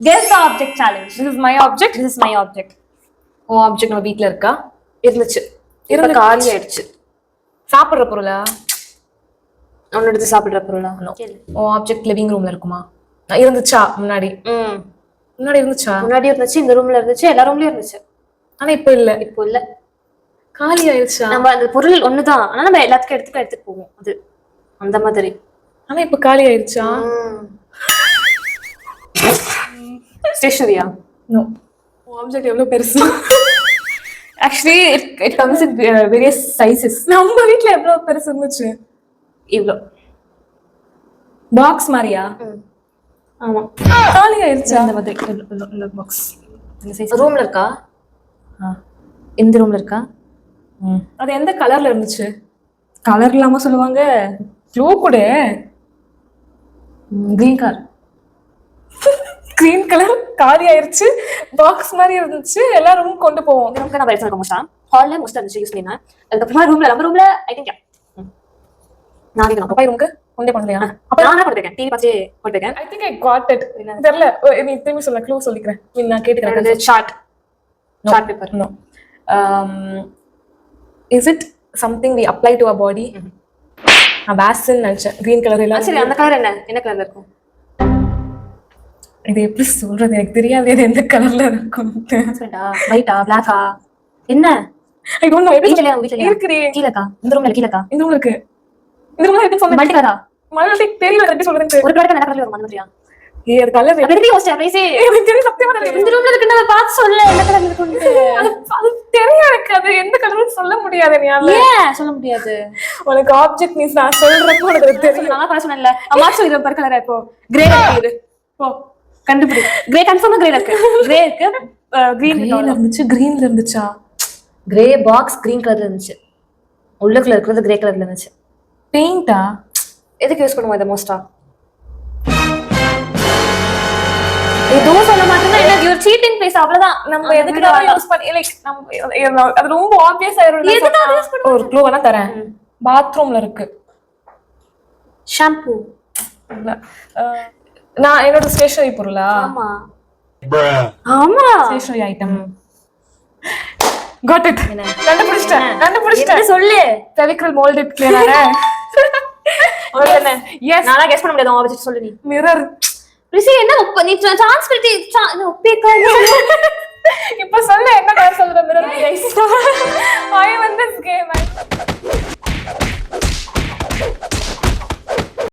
Guess the object challenge. This is my object. This is my object. உன் object நம்ம வீட்ல இருக்கா? இருந்துச்சு. இப்ப காலி ஆயிடுச்சு. சாப்பிடுற பொருளா? அவன் எடுத்து சாப்பிடுற பொருளா? உன் ஆப்ஜெக்ட் லிவிங் ரூம்ல இருக்குமா? இருந்துச்சா முன்னாடி? முன்னாடி இருந்துச்சா? முன்னாடி இருந்துச்சு, இந்த ரூம்ல இருந்துச்சு, எல்லா ரூம்லயும் இருந்துச்சு. ஆனா இப்போ இல்ல. இப்போ இல்ல. காலி ஆயிடுச்சா? நம்ம அந்த பொருள் ஒண்ணுதான், ஆனா நம்ம எல்லாத்துக்கும் எடுத்துட்டு போவோம். அது அந்த மாதிரி. ஆனா இப்ப காலி ஆயிடுச்சா? ஸ்டேஷனரியா? நோ. உன் ஆப்ஜெக்ட் எவ்வளவு பெருசு? Actually, it comes in various sizes. நம்ம வீட்ல எவ்வளவு பெருசு இருந்துச்சு? இவ்ளோ. பாக்ஸ் மாதிரியா? ஆமா. காலி ஆயிடுச்சா? இந்த மாதிரி இந்த பாக்ஸ். இந்த சைஸ். ரூம்ல இருக்கா? இந்த ரூம்ல இருக்கா? அது எந்த கலர்ல இருந்துச்சு? கலர் இல்லாம சொல்லுவாங்க. க்ளூ கூட. Green colour. கிரீன் கலர், காலி ஆயிருச்சு, பாக்ஸ் மாதிரி இருந்துச்சு, எல்லா ரூமும் கொண்டு போவோம். இந்த ரூம்க்கு நான் பைசா இருக்க மோஸ்டா ஹால்ல மோஸ்டா இருந்துச்சு யூஸ் பண்ணினா. அதுக்கப்புறமா நம்ம ரூம்ல ஐ திங்க் நான் கேட்கணும். அப்பா ரூமுக்கு கொண்டே பண்ணலையா? அப்ப நான் போட்டுருக்கேன், டிவி பார்த்து போட்டுருக்கேன். I think I got it. தெரியல, நீ திரும்பி சொல்ல, க்ளூ சொல்லிக்கிறேன். நான் கேட்டுக்கிறேன். Chart paper. No. Is it something we apply to our body? நான் வாசன் நினைச்சேன். கிரீன் கலர் இல்ல. சரி, அந்த கலர் என்ன கலர்ல இருக்கும்? இது எப்படி சொல்றது, எனக்கு தெரியாது இது எந்த கலர்ல இருக்கும். ஒயிட்டா, பிளாக்கா, என்ன? I don't know. வீட்ல இருக்குறே. கீழக்கா? இந்த ரூம்ல கீழக்கா? இந்த ரூம்ல இருக்கு. இந்த ரூம்ல இருக்கு. சொன்ன மல்டி கலரா? மல்டி தெரியல, எப்படி சொல்றேன்னு. ஒரு ப்ராடக்ட் என்ன கலர்ல வரும் அந்த மாதிரியா? அது கலர் எப்படி யோசிச்சா ப்ரைஸ்? எனக்கு தெரியல, சத்தியமா தெரியல. இந்த ரூம்ல இருக்குன்னு பார்த்து சொல்ல, என்ன கலர்ல இருக்குன்னு. அது தெரியும் எனக்கு, அது எந்த கலர்னு சொல்ல முடியாது. ஏன் சொல்ல முடியாது? உனக்கு ஆப்ஜெக்ட் நீ நான் சொல்றப்போ உனக்கு தெரியும். நான் பாரு சொன்னேன்ல, அம்மா சொல்லிரு பர் கலரா. இப்போ கிரே இருக்கு. போ கண்டுபிடி. கிரே கன்ஃபார்மா கிரே இருக்கு. கிரே இருக்கு, கிரீன்ல இருந்துச்சு. கிரீன்ல இருந்துச்சா? கிரே பாக்ஸ் கிரீன் கலர்ல இருந்துச்சு, உள்ளுக்குள்ள இருக்கிறது கிரே கலர்ல இருந்துச்சு. பெயிண்டா? எதுக்கு யூஸ் பண்ணுவோம் இத மோஸ்டா? எதுவும் சொல்ல மாட்டேன்னா என்ன, யூ சீட்டிங் ப்ளீஸ், அவ்வளவுதான். நம்ம எதுக்கு தான் யூஸ் பண்ணி லைக் நம்ம அது ரொம்ப ஆப்வியஸ் ஆயிரும். எதுக்கு அதை யூஸ் பண்ணுவோம்? ஒரு க்ளூ வேணா தரேன். பாத்ரூம்ல இருக்கு. ஷாம்பு. நான் என்னோட ஸ்டேஷனரி பொருளா? ஆமா ஆமா, ஸ்டேஷனரி ஐட்டம். Got it. கண்டுபிடிச்சிட்டேன். சொல்லு. ஃபெவிக்ரில் மோல்டட் கிளியரானே. ஓகே. எஸ், நானா கெஸ் பண்ண முடியாது. ஆப்ஜெக்ட் சொல்லு நீ. மிரர். ரிசி என்ன நீ ட்ரான்ஸ்பரன்சி ஒப்பேக்கா? இப்ப சொல்ல என்ன கலர் சொல்ற? Mirror. I want this game.